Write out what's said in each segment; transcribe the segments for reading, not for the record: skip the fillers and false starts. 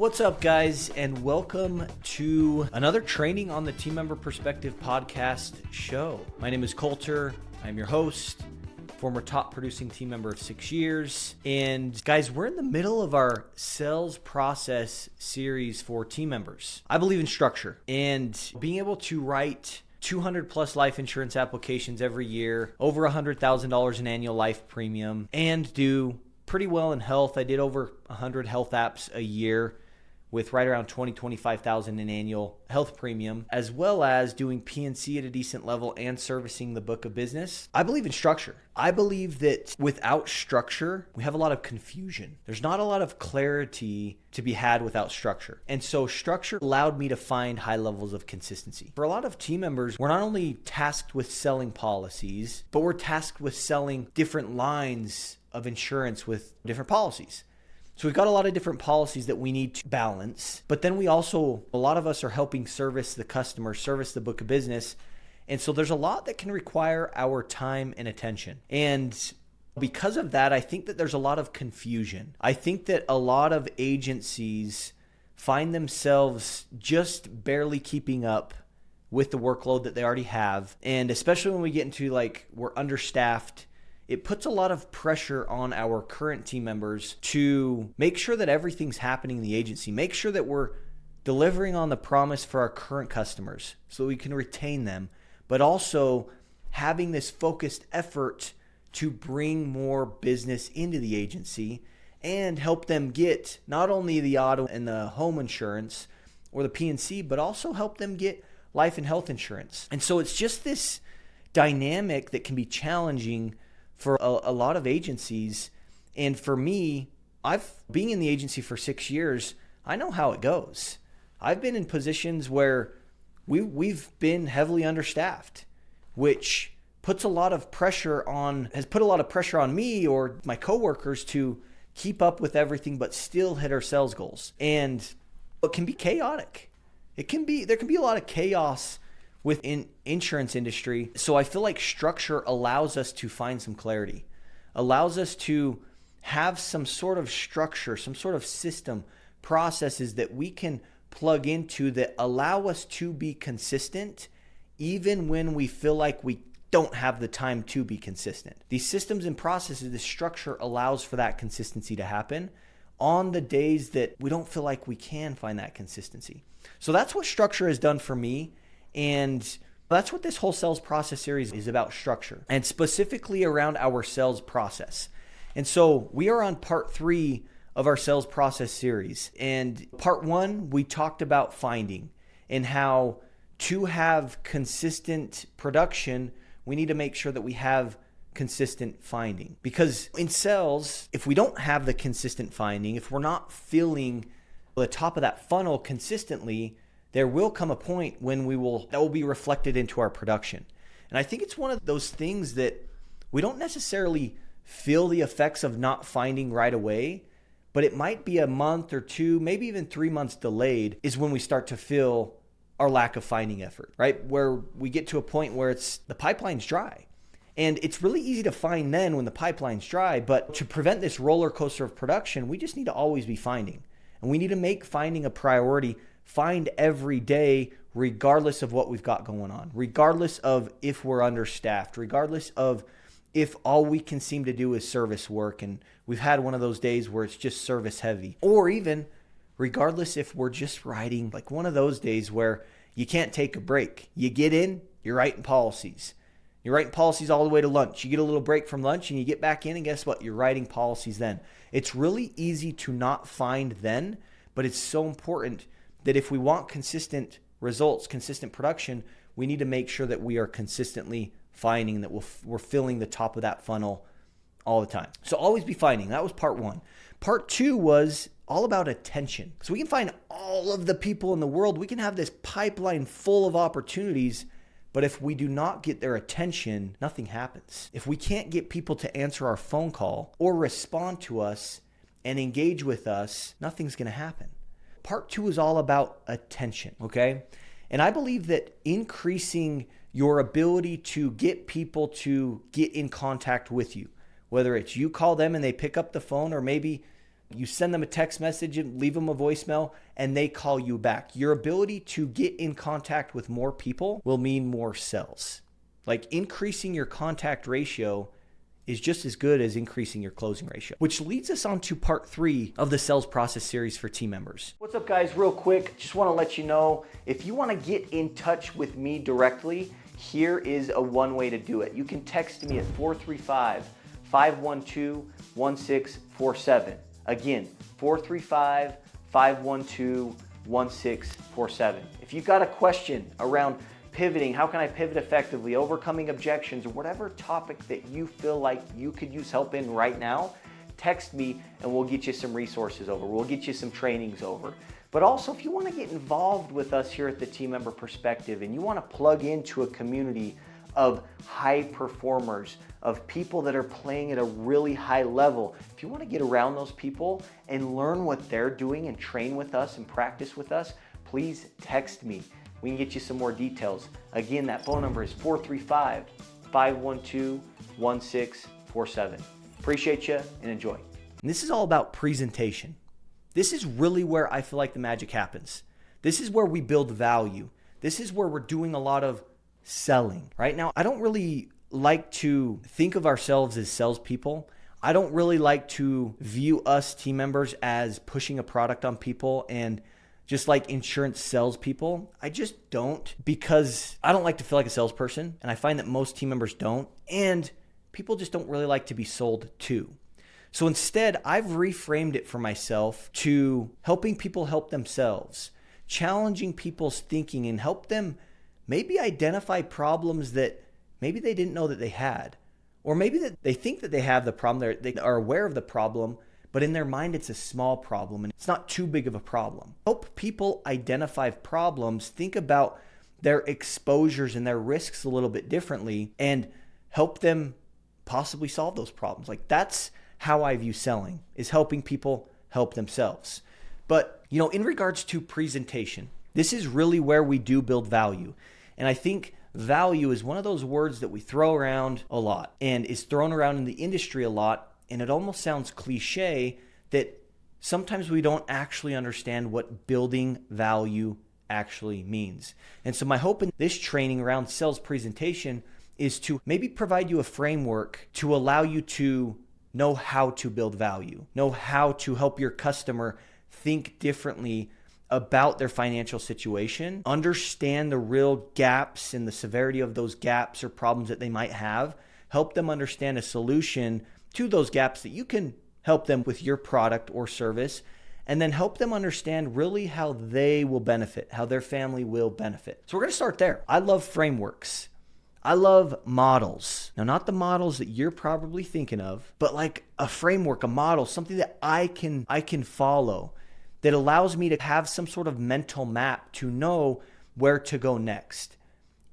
What's up, guys, and welcome to another Training on the Team Member Perspective podcast show. My name is Coulter. I'm your host, former top producing team member of 6 years. And guys, we're in the middle of our sales process series for team members. I believe in structure and being able to write 200 plus life insurance applications every year, over $100,000 in annual life premium, and do pretty well in health. I did over 100 health apps a year with right around 25,000 in annual health premium, as well as doing P&C at a decent level and servicing the book of business. I believe in structure. I believe that without structure, we have a lot of confusion. There's not a lot of clarity to be had without structure. And so structure allowed me to find high levels of consistency. For a lot of team members, we're not only tasked with selling policies, but we're tasked with selling different lines of insurance with different policies. So we've got a lot of different policies that we need to balance, but then a lot of us are helping service the customer, service the book of business. And so there's a lot that can require our time and attention. And because of that, I think that there's a lot of confusion. I think that a lot of agencies find themselves just barely keeping up with the workload that they already have. And especially when we get into we're understaffed, it puts a lot of pressure on our current team members to make sure that everything's happening in the agency, make sure that we're delivering on the promise for our current customers so we can retain them, but also having this focused effort to bring more business into the agency and help them get not only the auto and the home insurance or the P&C, but also help them get life and health insurance. And so it's just this dynamic that can be challenging for a lot of agencies. And for me, being in the agency for 6 years, I know how it goes. I've been in positions where we've been heavily understaffed, which has put a lot of pressure on me or my coworkers to keep up with everything but still hit our sales goals. And it can be chaotic. There can be a lot of chaos within insurance industry. So I feel like structure allows us to find some clarity, allows us to have some sort of structure, some sort of system, processes that we can plug into that allow us to be consistent even when we feel like we don't have the time to be consistent. These systems and processes, the structure allows for that consistency to happen on the days that we don't feel like we can find that consistency. So that's what structure has done for me. And that's what this whole sales process series is about, structure, and specifically around our sales process. And so we are on part 3 of our sales process series. And part 1, we talked about finding and how to have consistent production, we need to make sure that we have consistent finding. Because in sales, if we don't have the consistent finding, if we're not filling the top of that funnel consistently, there will come a point when that will be reflected into our production. And I think it's one of those things that we don't necessarily feel the effects of not finding right away, but it might be a month or 2, maybe even 3 months delayed is when we start to feel our lack of finding effort, right? Where we get to a point where the pipeline's dry. And it's really easy to find then when the pipeline's dry, but to prevent this roller coaster of production, we just need to always be finding. And we need to make finding a priority. Find every day, regardless of what we've got going on, regardless of if we're understaffed, regardless of if all we can seem to do is service work and we've had one of those days where it's just service heavy, or even regardless if we're just writing one of those days where you can't take a break. You get in, you're writing policies. You're writing policies all the way to lunch. You get a little break from lunch and you get back in and guess what? You're writing policies then. It's really easy to not find then, but it's so important that if we want consistent results, consistent production, we need to make sure that we are consistently finding, that we're filling the top of that funnel all the time. So always be finding. That was part 1. Part 2 was all about attention. So we can find all of the people in the world. We can have this pipeline full of opportunities, but if we do not get their attention, nothing happens. If we can't get people to answer our phone call or respond to us and engage with us, nothing's going to happen. Part 2 is all about attention, okay? And I believe that increasing your ability to get people to get in contact with you, whether it's you call them and they pick up the phone, or maybe You send them a text message and leave them a voicemail and they call you back. Your ability to get in contact with more people will mean more sales. Like increasing your contact ratio is just as good as increasing your closing ratio, which leads us on to part 3 of the sales process series for team members. What's up, guys? Real quick, just want to let you know, if you want to get in touch with me directly, here is a one way to do it. You can text me at 435-512-1647. Again, 435-512-1647. If you've got a question around pivoting, how can I pivot effectively, overcoming objections, or whatever topic that you feel like you could use help in right now, text me and we'll get you some resources over. We'll get you some trainings over. But also, if you want to get involved with us here at the Team Member Perspective and you want to plug into a community of high performers, of people that are playing at a really high level, if you want to get around those people and learn what they're doing and train with us and practice with us, please text me. We can get you some more details. Again, that phone number is 435-512-1647. Appreciate you and enjoy. And this is all about presentation. This is really where I feel like the magic happens. This is where we build value. This is where we're doing a lot of selling. Right now, I don't really like to think of ourselves as salespeople. I don't really like to view us team members as pushing a product on people and just like insurance salespeople. I just don't, because I don't like to feel like a salesperson, and I find that most team members don't, and people just don't really like to be sold to. So instead, I've reframed it for myself to helping people help themselves, challenging people's thinking and help them maybe identify problems that maybe they didn't know that they had, or maybe that they think that they have the problem, they are aware of the problem, but in their mind, it's a small problem and it's not too big of a problem. Help people identify problems, think about their exposures and their risks a little bit differently, and help them possibly solve those problems. Like, that's how I view selling, is helping people help themselves. But, in regards to presentation, this is really where we do build value. And I think value is one of those words that we throw around a lot and is thrown around in the industry a lot. And it almost sounds cliche that sometimes we don't actually understand what building value actually means. And so my hope in this training around sales presentation is to maybe provide you a framework to allow you to know how to build value, know how to help your customer think differently about their financial situation, understand the real gaps and the severity of those gaps or problems that they might have, help them understand a solution to those gaps that you can help them with your product or service, and then help them understand really how they will benefit, how their family will benefit. So we're going to start there. I love frameworks. I love models. Now, not the models that you're probably thinking of, but like a framework, a model, something that I can follow that allows me to have some sort of mental map to know where to go next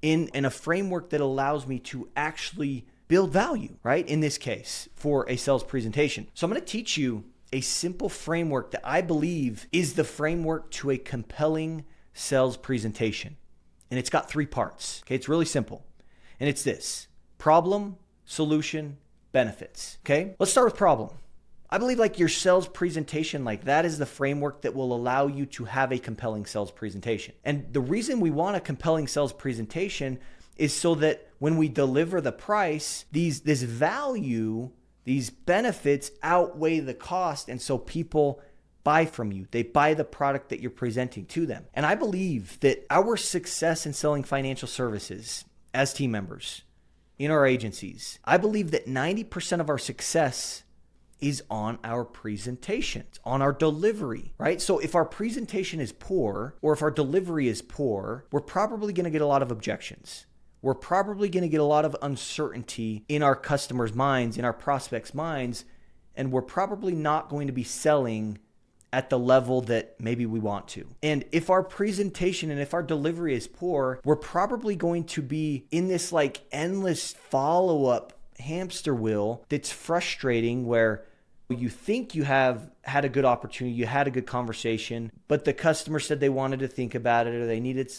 in a framework that allows me to actually build value, right? In this case, for a sales presentation. So I'm going to teach you a simple framework that I believe is the framework to a compelling sales presentation. And it's got 3 parts. Okay, it's really simple. And it's this: problem, solution, benefits. Okay, let's start with problem. I believe like your sales presentation, like that is the framework that will allow you to have a compelling sales presentation. And the reason we want a compelling sales presentation is so that when we deliver the price, this value, these benefits outweigh the cost. And so people buy from you. They buy the product that you're presenting to them. And I believe that our success in selling financial services as team members in our agencies, I believe that 90% of our success is on our presentation, it's on our delivery, right? So if our presentation is poor, or if our delivery is poor, we're probably going to get a lot of objections. We're probably going to get a lot of uncertainty in our customers' minds, in our prospects' minds, and we're probably not going to be selling at the level that maybe we want to. And if our presentation and if our delivery is poor, we're probably going to be in this like endless follow-up hamster wheel that's frustrating, where You think you have had a good opportunity, you had a good conversation, but the customer said they wanted to think about it, or they needed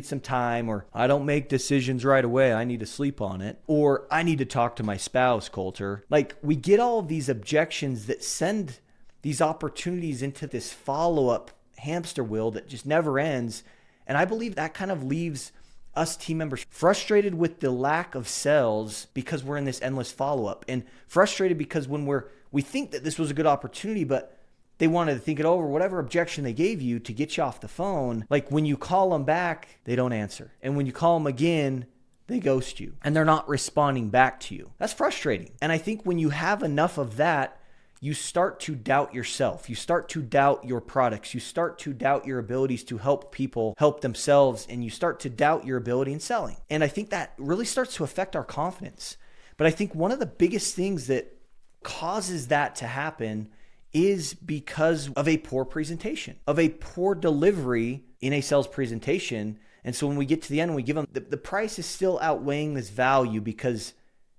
some time, or I don't make decisions right away, I need to sleep on it, or I need to talk to my spouse, Coulter. Like, we get all of these objections that send these opportunities into this follow-up hamster wheel that just never ends. And I believe that kind of leaves us team members frustrated with the lack of sales because we're in this endless follow-up, and frustrated because when we think that this was a good opportunity, but they wanted to think it over, whatever objection they gave you to get you off the phone, like when you call them back, they don't answer. And when you call them again, they ghost you and they're not responding back to you. That's frustrating. And I think when you have enough of that, you start to doubt yourself. You start to doubt your products. You start to doubt your abilities to help people help themselves, and you start to doubt your ability in selling. And I think that really starts to affect our confidence. But I think one of the biggest things that causes that to happen is because of a poor presentation, of a poor delivery in a sales presentation. And so when we get to the end and we give them, the price is still outweighing this value because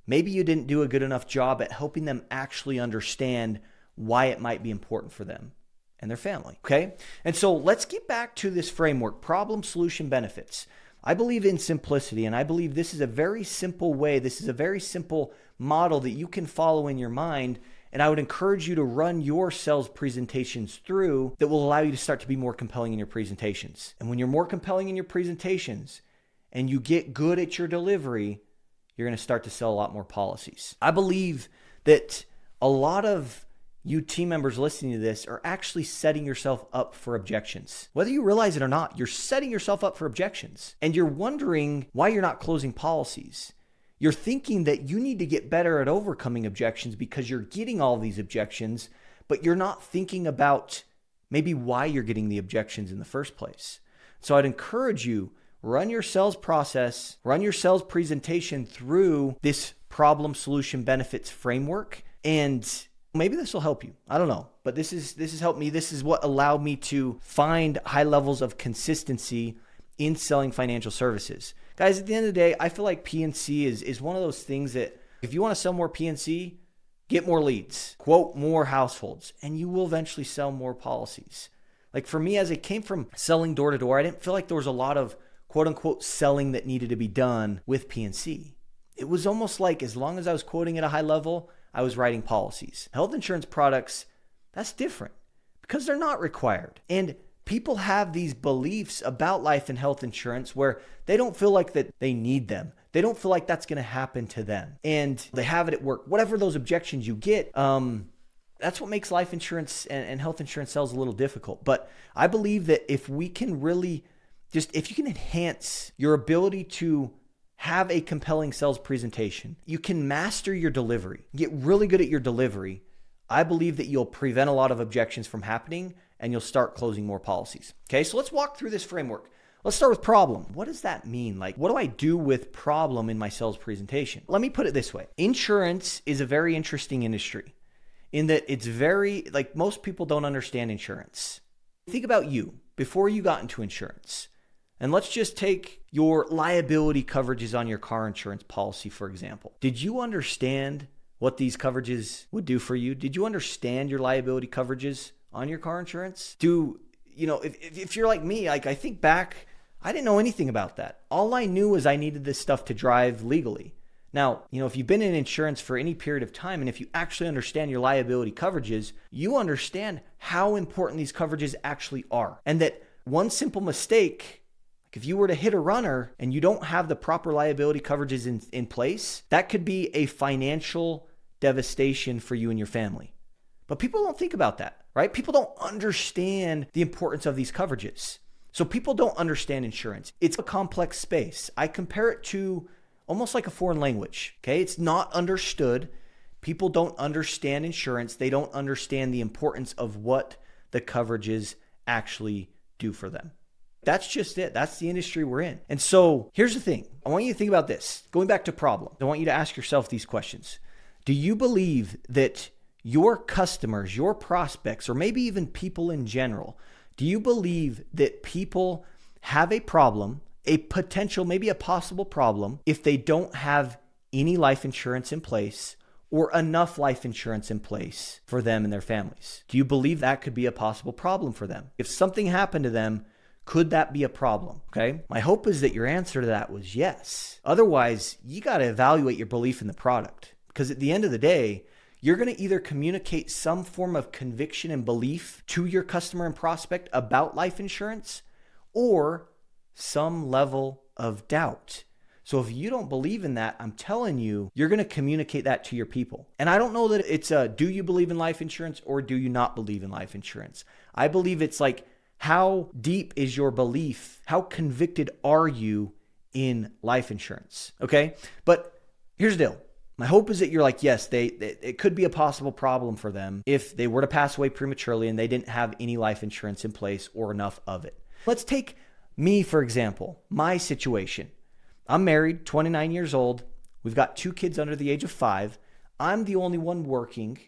maybe you didn't do a good enough job at helping them actually understand why it might be important for them and their family, okay? And so let's get back to this framework, problem, solution, benefits. I believe in simplicity, and I believe this is a very simple way, this is a very simple model that you can follow in your mind, and I would encourage you to run your sales presentations through that will allow you to start to be more compelling in your presentations. And when you're more compelling in your presentations and you get good at your delivery, you're going to start to sell a lot more policies. I believe that a lot of you team members listening to this are actually setting yourself up for objections. Whether you realize it or not, you're setting yourself up for objections. And you're wondering why you're not closing policies. You're thinking that you need to get better at overcoming objections because you're getting all these objections, but you're not thinking about maybe why you're getting the objections in the first place. So I'd encourage you, run your sales process, run your sales presentation through this problem, solution, benefits framework. And maybe this will help you. I don't know, but this has helped me. This is what allowed me to find high levels of consistency in selling financial services. Guys, at the end of the day, I feel like P&C is one of those things that if you want to sell more P&C, get more leads, quote more households, and you will eventually sell more policies. Like for me, as it came from selling door to door, I didn't feel like there was a lot of quote unquote selling that needed to be done with P&C. It was almost like as long as I was quoting at a high level, I was writing policies. Health insurance products, that's different because they're not required. And people have these beliefs about life and health insurance where they don't feel like that they need them. They don't feel like that's going to happen to them. And they have it at work. Whatever those objections you get, that's what makes life insurance and health insurance sales a little difficult. But I believe that if we can really if you can enhance your ability to have a compelling sales presentation, you can master your delivery, get really good at your delivery. I believe that you'll prevent a lot of objections from happening and you'll start closing more policies. Okay, so let's walk through this framework. Let's start with problem. What does that mean? Like, what do I do with problem in my sales presentation? Let me put it this way. Insurance is a very interesting industry in that it's very, like most people don't understand insurance. Think about you before you got into insurance. And let's just take your liability coverages on your car insurance policy, for example. Did you understand what these coverages would do for you? Did you understand your liability coverages on your car insurance? If you're like me, like I think back, I didn't know anything about that. All I knew was I needed this stuff to drive legally. Now, if you've been in insurance for any period of time, and if you actually understand your liability coverages, you understand how important these coverages actually are. And that one simple mistake, if you were to hit a runner and you don't have the proper liability coverages in place, that could be a financial devastation for you and your family. But people don't think about that, right? People don't understand the importance of these coverages. So people don't understand insurance. It's a complex space. I compare it to almost like a foreign language, okay? It's not understood. People don't understand insurance. They don't understand the importance of what the coverages actually do for them. That's just it. That's the industry we're in. And so here's the thing. I want you to think about this. Going back to problem, I want you to ask yourself these questions. Do you believe that your customers, your prospects, or maybe even people in general, do you believe that people have a problem, a potential, maybe a possible problem, if they don't have any life insurance in place, or enough life insurance in place for them and their families? Do you believe that could be a possible problem for them? If something happened to them, could that be a problem? Okay. My hope is that your answer to that was yes. Otherwise, you got to evaluate your belief in the product, because at the end of the day, you're going to either communicate some form of conviction and belief to your customer and prospect about life insurance, or some level of doubt. So if you don't believe in that, I'm telling you, you're going to communicate that to your people. And I don't know that it's do you believe in life insurance or do you not believe in life insurance? I believe it's like, how deep is your belief? How convicted are you in life insurance? Okay. But here's the deal. My hope is that you're like, yes, it could be a possible problem for them if they were to pass away prematurely and they didn't have any life insurance in place or enough of it. Let's take me, for example, my situation. I'm married, 29 years old. We've got 2 kids under the age of 5. I'm the only one working.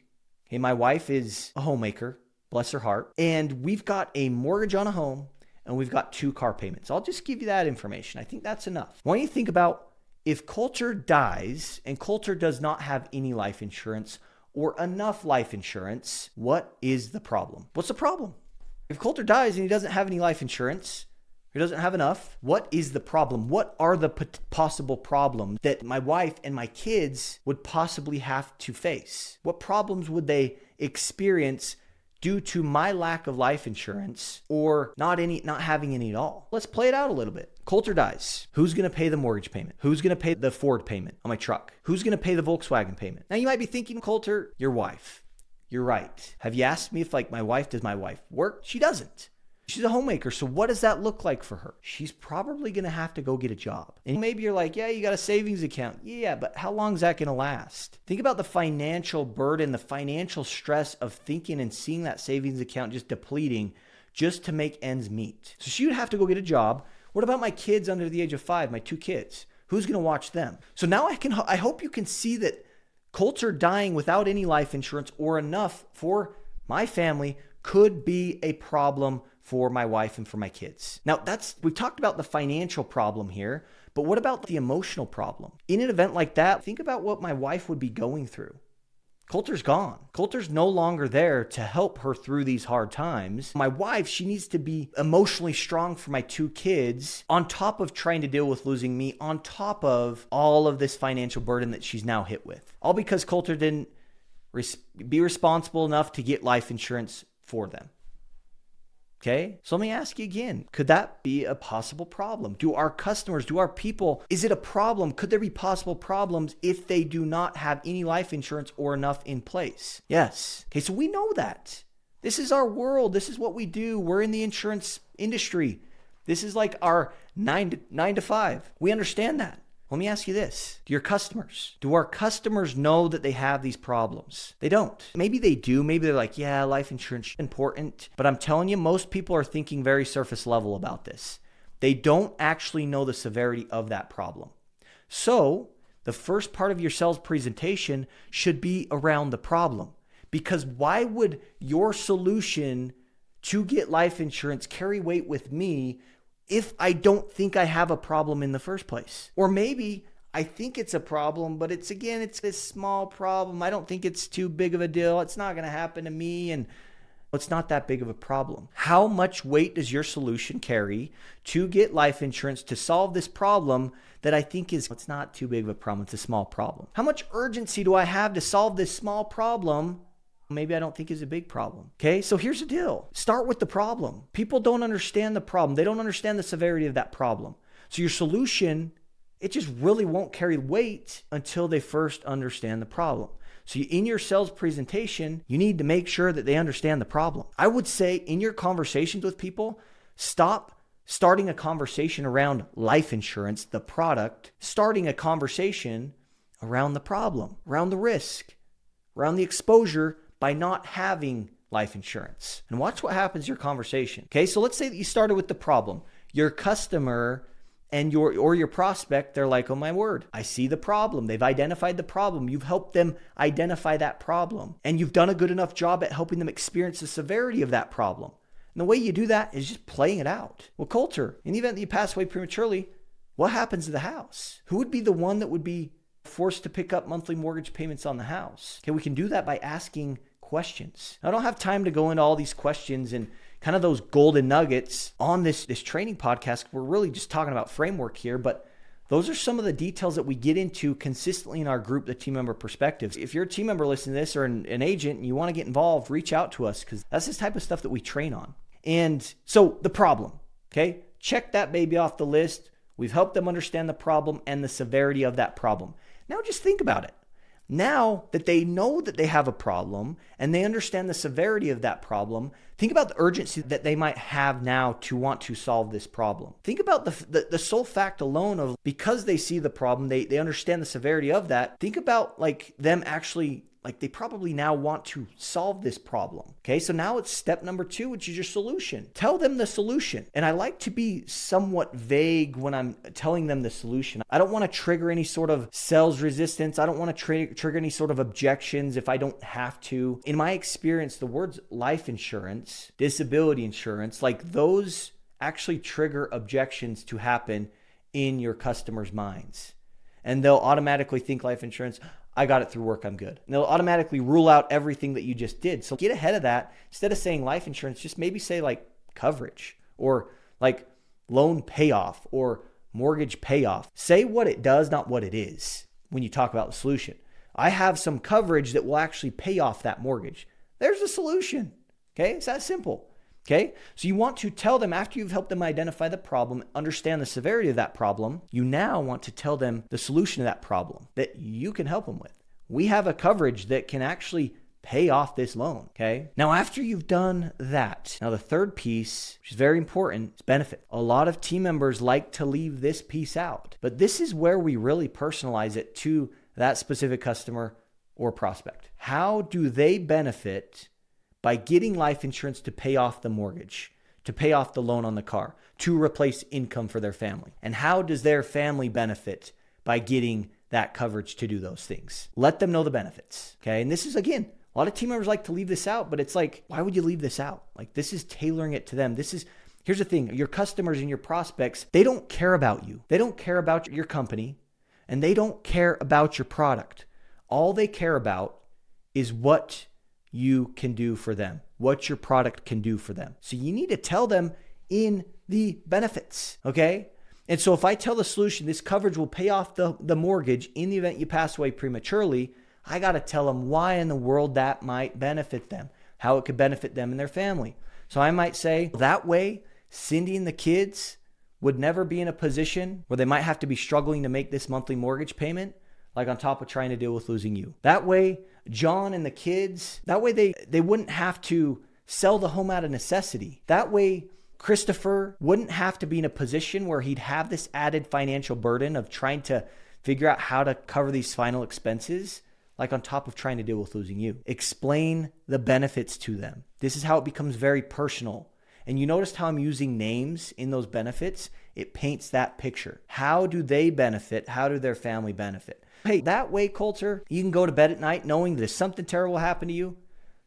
Okay, my wife is a homemaker, bless her heart. And we've got a mortgage on a home and we've got 2 car payments. I'll just give you that information. I think that's enough. Why don't you think about if Coulter dies and Coulter does not have any life insurance or enough life insurance, what is the problem? What's the problem? If Coulter dies and he doesn't have any life insurance, he doesn't have enough, what is the problem? What are the possible problems that my wife and my kids would possibly have to face? What problems would they experience due to my lack of life insurance or not having any at all? Let's play it out a little bit. Coulter dies. Who's going to pay the mortgage payment? Who's going to pay the Ford payment on my truck? Who's going to pay the Volkswagen payment? Now you might be thinking, Coulter, your wife. You're right. Have you asked me if does my wife work? She doesn't. She's a homemaker. So what does that look like for her? She's probably going to have to go get a job. And maybe you're like, yeah, you got a savings account. Yeah, but how long is that going to last? Think about the financial burden, the financial stress of thinking and seeing that savings account just depleting just to make ends meet. So she would have to go get a job. What about my kids under the age of 5, my 2 kids? Who's going to watch them? So now I hope you can see that Coulter dying without any life insurance or enough for my family could be a problem for my wife and for my kids. Now we've talked about the financial problem here, but what about the emotional problem? In an event like that, think about what my wife would be going through. Coulter's gone. Coulter's no longer there to help her through these hard times. My wife, she needs to be emotionally strong for my 2 kids, on top of trying to deal with losing me, on top of all of this financial burden that she's now hit with. All because Coulter didn't be responsible enough to get life insurance for them. Okay, so let me ask you again, could that be a possible problem? Do our people, is it a problem? Could there be possible problems if they do not have any life insurance or enough in place? Yes. Okay, so we know that. This is our world. This is what we do. We're in the insurance industry. This is like our 9 to 5. We understand that. Let me ask you this. Do our customers know that they have these problems? They don't. Maybe they do. Maybe they're like, yeah, life insurance is important. But I'm telling you, most people are thinking very surface level about this. They don't actually know the severity of that problem. So the first part of your sales presentation should be around the problem. Because why would your solution to get life insurance carry weight with me if I don't think I have a problem in the first place? Or maybe I think it's a problem, but it's this small problem. I don't think it's too big of a deal. It's not going to happen to me, and it's not that big of a problem. How much weight does your solution carry to get life insurance to solve this problem that I think it's not too big of a problem, it's a small problem? How much urgency do I have to solve this small problem? Maybe I don't think is a big problem. Okay, so here's the deal. Start with the problem. People don't understand the problem. They don't understand the severity of that problem. So your solution, it just really won't carry weight until they first understand the problem. So in your sales presentation, you need to make sure that they understand the problem. I would say in your conversations with people, stop starting a conversation around life insurance, the product, starting a conversation around the problem, around the risk, around the exposure by not having life insurance. And watch what happens in your conversation. Okay, so let's say that you started with the problem. Your customer and your prospect, they're like, oh my word, I see the problem. They've identified the problem. You've helped them identify that problem. And you've done a good enough job at helping them experience the severity of that problem. And the way you do that is just playing it out. Well, Coulter, in the event that you pass away prematurely, what happens to the house? Who would be the one that would be forced to pick up monthly mortgage payments on the house. Okay, we can do that by asking questions. I don't have time to go into all these questions and kind of those golden nuggets on this training podcast. We're really just talking about framework here, but those are some of the details that we get into consistently in our group, the Team Member Perspectives. If you're a team member listening to this or an agent and you want to get involved, reach out to us because that's this type of stuff that we train on. And so the problem, okay, check that baby off the list. We've helped them understand the problem and the severity of that problem. Now just think about it. Now that they know that they have a problem and they understand the severity of that problem, think about the urgency that they might have now to want to solve this problem. Think about the sole fact alone of because they see the problem, they understand the severity of that. Think about like them actually, like they probably now want to solve this problem. Okay, so now it's step number 2, which is your solution. Tell them the solution. And I like to be somewhat vague when I'm telling them the solution. I don't want to trigger any sort of sales resistance. I don't want to trigger any sort of objections if I don't have to. In my experience, the words life insurance, disability insurance, like those actually trigger objections to happen in your customers' minds. And they'll automatically think life insurance, I got it through work, I'm good. And they'll automatically rule out everything that you just did. So get ahead of that. Instead of saying life insurance, just maybe say like coverage or like loan payoff or mortgage payoff. Say what it does, not what it is when you talk about the solution. I have some coverage that will actually pay off that mortgage. There's a solution. Okay, it's that simple. Okay, so you want to tell them after you've helped them identify the problem, understand the severity of that problem, you now want to tell them the solution to that problem that you can help them with. We have a coverage that can actually pay off this loan. Okay, now after you've done that, now the third piece, which is very important, is benefit. A lot of team members like to leave this piece out, but this is where we really personalize it to that specific customer or prospect. How do they benefit by getting life insurance to pay off the mortgage, to pay off the loan on the car, to replace income for their family? And how does their family benefit by getting that coverage to do those things? Let them know the benefits, okay? And this is, again, a lot of team members like to leave this out, but it's like, why would you leave this out? Like, this is tailoring it to them. Here's the thing, your customers and your prospects, they don't care about you. They don't care about your company, and they don't care about your product. All they care about is what you can do for them, what your product can do for them. So you need to tell them in the benefits, okay? And so if I tell the solution, this coverage will pay off the mortgage in the event you pass away prematurely, I got to tell them why in the world that might benefit them, how it could benefit them and their family. So I might say, that way, Cindy and the kids would never be in a position where they might have to be struggling to make this monthly mortgage payment, like on top of trying to deal with losing you. That way, John and the kids, that way they wouldn't have to sell the home out of necessity. That way, Christopher wouldn't have to be in a position where he'd have this added financial burden of trying to figure out how to cover these final expenses, like on top of trying to deal with losing you. Explain the benefits to them. This is how it becomes very personal. And you noticed how I'm using names in those benefits? It paints that picture. How do they benefit? How do their family benefit? Hey, that way, Coulter, you can go to bed at night knowing that if something terrible happened to you,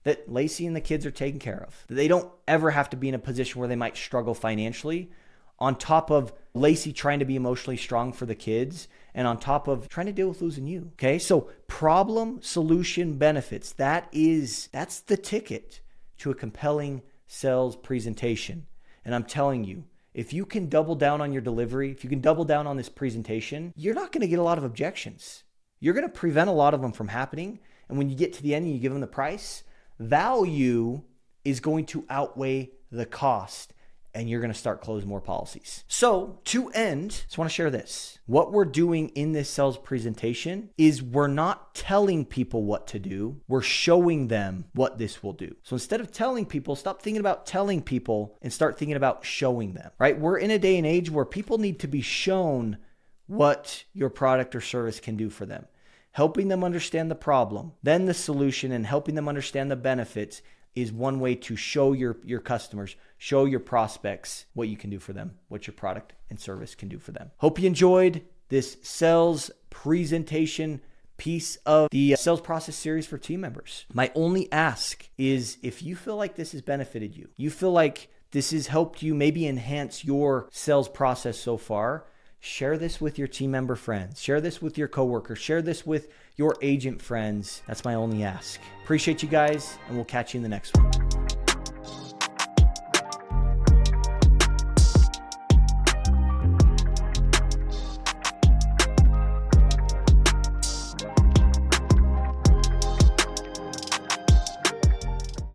that Lacey and the kids are taken care of. That they don't ever have to be in a position where they might struggle financially, on top of Lacey trying to be emotionally strong for the kids, and on top of trying to deal with losing you. Okay, so problem, solution, benefits. That's the ticket to a compelling sales presentation. And I'm telling you, if you can double down on your delivery, if you can double down on this presentation, you're not going to get a lot of objections. You're going to prevent a lot of them from happening. And when you get to the end and you give them the price, value is going to outweigh the cost, and you're going to start closing more policies. So to end, I just want to share this. What we're doing in this sales presentation is we're not telling people what to do. We're showing them what this will do. So instead of telling people, stop thinking about telling people and start thinking about showing them, right? We're in a day and age where people need to be shown what your product or service can do for them. Helping them understand the problem, then the solution, and helping them understand the benefits is one way to show your customers, show your prospects what you can do for them, what your product and service can do for them. Hope you enjoyed this sales presentation piece of the sales process series for team members. My only ask is if you feel like this has benefited you, you feel like this has helped you maybe enhance your sales process so far, share this with your team member friends. Share this with your coworkers. Share this with your agent friends. That's my only ask. Appreciate you guys, and we'll catch you in the next one.